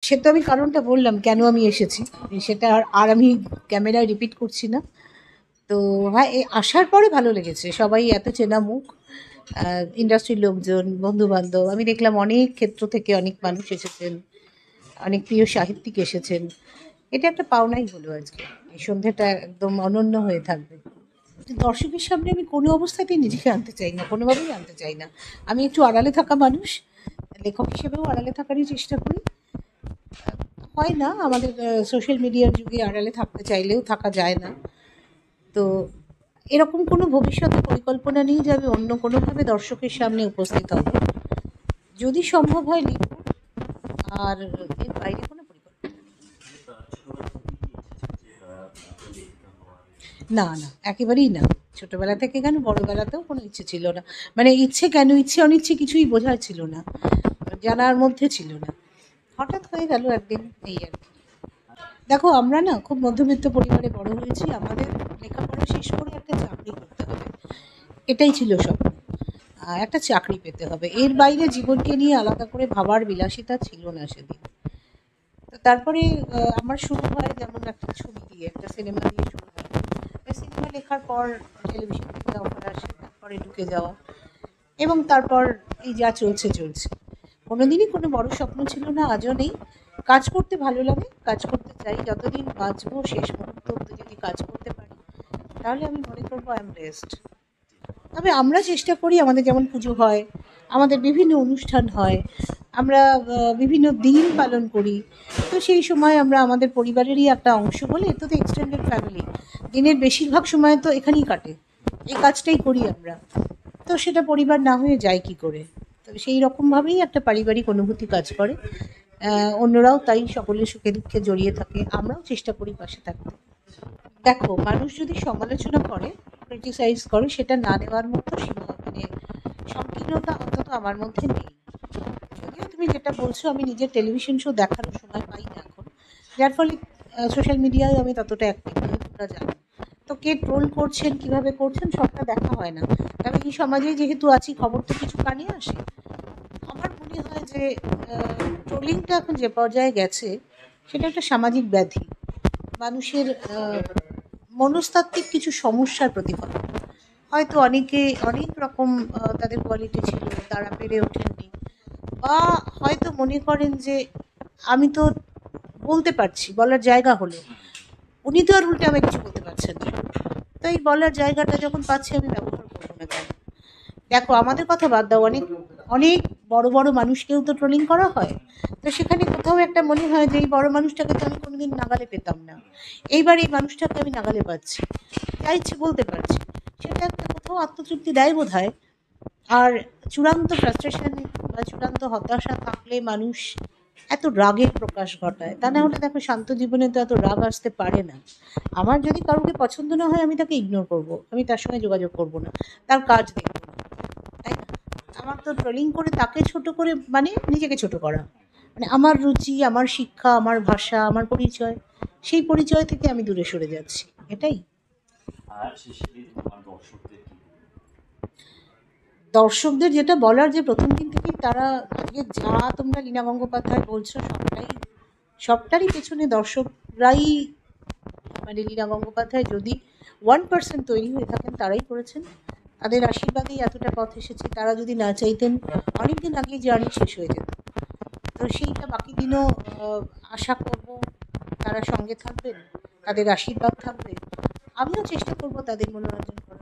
সে তো আমি কারণটা বললাম কেন আমি এসেছি, সেটা আর আমি ক্যামেরায় রিপিট করছি না। তো হ্যাঁ, আসার পরে ভালো লেগেছে, সবাই এত চেনা মুখ, ইন্ডাস্ট্রির লোকজন, বন্ধুবান্ধব, আমি দেখলাম অনেক ক্ষেত্র থেকে অনেক মানুষ এসেছেন, অনেক প্রিয় সাহিত্যিক এসেছেন। এটা একটা পাওনাই হলো আজকে, এই সন্ধ্যাটা একদম অনন্য হয়ে থাকবে। দর্শকের সামনে আমি কোনো অবস্থাতেই নিজেকে আনতে চাই না, কোনোভাবেই আনতে চাই না। আমি একটু আড়ালে থাকা মানুষ, লেখক হিসেবেও আড়ালে থাকারই চেষ্টা করি। হয় না, আমাদের সোশ্যাল মিডিয়ার যুগে আড়ালে থাকতে চাইলেও থাকা যায় না। তো এরকম কোনো ভবিষ্যতে পরিকল্পনা নেই যে আমি অন্য কোনোভাবে দর্শকের সামনে উপস্থিত হব। যদি সম্ভব হয় লিখব, আর এর বাইরে কোনো পরিকল্পনা না। না, একেবারেই না। ছোটবেলা থেকে কেন, বড়বেলাতেও কোনো ইচ্ছে ছিল না। মানে ইচ্ছে কেন, ইচ্ছে অনিচ্ছে কিছুই বোঝার ছিল না, জানার মধ্যে ছিল না। হঠাৎ হয়ে গেল একদিন, এই আর কি। দেখো, আমরা না খুব মধ্যবিত্ত পরিবারে বড় হয়েছি। আমাদের লেখাপড়া শেষ করে একটা চাকরি করতে হবে, এটাই ছিল স্বপ্ন। একটা চাকরি পেতে হবে, এর বাইরে জীবনকে নিয়ে আলাদা করে ভাবার বিলাসিতা ছিল না সেদিন। তো তারপরে আমার শুরু হয় যেমন একটা ছবি দিয়ে, একটা সিনেমা দিয়ে শুরু হয়। সিনেমা লেখার পর টেলিভিশন থেকে অফার আসে, তারপরে ঢুকে যাওয়া, এবং তারপর এই যা চলছে চলছে। কোনোদিনই কোনো বড় স্বপ্ন ছিল না, আজও নেই। কাজ করতে ভালো লাগে, কাজ করতে চাই, যতদিন বাঁচবো শেষ মুহূর্ত অব্দি যদি কাজ করতে পারি তাহলে আমি মনে করবো আই এম বেস্ট। তবে আমরা চেষ্টা করি, আমাদের যেমন পুজো হয়, আমাদের বিভিন্ন অনুষ্ঠান হয়, আমরা বিভিন্ন দিন পালন করি। তো সেই সময় আমরা আমাদের পরিবারেরই একটা অংশ বলে, তো এক্সটেন্ডেড ফ্যামিলি, দিনের বেশিরভাগ সময় তো এখানেই কাটে, এই কাজটাই করি আমরা। তো সেটা পরিবার না হয়ে যায় কি করে? তো সেই রকমভাবেই একটা পারিবারিক অনুভূতি কাজ করে। অন্যরাও তাই, সকলের সুখে দুঃখে জড়িয়ে থাকে, আমরাও চেষ্টা করি পাশে থাকতে। দেখো, মানুষ যদি সমালোচনা করে, ক্রিটিসাইজ করে, সেটা না নেওয়ার মতো মানে সংকীর্ণতা অন্তত আমার মধ্যে নেই। যদিও তুমি যেটা বলছো, আমি নিজের টেলিভিশন শো দেখারও সময় পাই না এখন, যার ফলে সোশ্যাল মিডিয়ায় আমি ততটা অ্যাক্টিভ নই, তোমরা জানো। তো কে ট্রোল করছেন, কিভাবে করছেন, সবটা দেখা হয় না। তবে এই সমাজে যেহেতু আছি, খবর তো কিছু কানে আসে। আমার মনে হয় যে ট্রোলিংটা এখন যে পর্যায়ে গেছে, সেটা একটা সামাজিক ব্যাধি, মানুষের মনস্তাত্ত্বিক কিছু সমস্যার প্রতিফলন। হয়তো অনেকে অনেক রকম তাদের কোয়ালিটি ছিল, তারা পেরে ওঠেননি, বা হয়তো মনে করেন যে আমি তো বলতে পারছি, বলার জায়গা হলো, উনি তো আর উল্টে আমায় কিছু বলতে পারছেন না, তো এই বলার জায়গাটা যখন পাচ্ছি আমি ব্যবহার করবো না কেন? দেখো, আমাদের কথা বাদ দাও, অনেক অনেক বড় বড় মানুষকেও তো ট্রোলিং করা হয়। তো সেখানে কোথাও একটা মনে হয় যে এই বড় মানুষটাকে তো আমি কোনোদিন নাগালে পেতাম না, এইবার এই মানুষটাকে আমি নাগালে পাচ্ছি, যা ইচ্ছে বলতে পারছি। সেটা একটা কোথাও আত্মতৃপ্তি দেয় বোধ হয়। আর চূড়ান্ত ফ্রাস্ট্রেশন বা চূড়ান্ত হতাশা থাকলে মানুষ এত রাগের প্রকাশ ঘটায়। তা না হলে দেখো, শান্ত জীবনে তো এত রাগ আসতে পারে না। আমার যদি কাউকে পছন্দ না হয়, আমি তাকে ইগনোর করব, আমি তার সঙ্গে যোগাযোগ করব না, তার কাজ দেখব না, তাই না? আমার তো ট্রোলিং করে তাকে ছোট করে, মানে নিজেকে ছোট করা, মানে আমার রুচি, আমার শিক্ষা, আমার ভাষা, আমার পরিচয়, সেই পরিচয় থেকে আমি দূরে সরে যাচ্ছি, এটাই। দর্শকদের যেটা বলার, যে প্রথম দিন থেকেই তারা, আজকে যা তোমরা লীনা গঙ্গোপাধ্যায় বলছো, সবটারই পেছনে দর্শকরাই, মানে লীনা গঙ্গোপাধ্যায় যদি 1% তৈরি হয়ে থাকেন, তারাই করেছেন। তাদের আশীর্বাদেই এতটা পথ এসেছে। তারা যদি না চাইতেন, অনেকদিন আগেই জার্নি শেষ হয়ে যেত। তো সেইটা বাকি দিনও আশা করব তারা সঙ্গে থাকবেন, তাদের আশীর্বাদ থাকবে। আমিও চেষ্টা করব তাদের মনোরঞ্জন করার।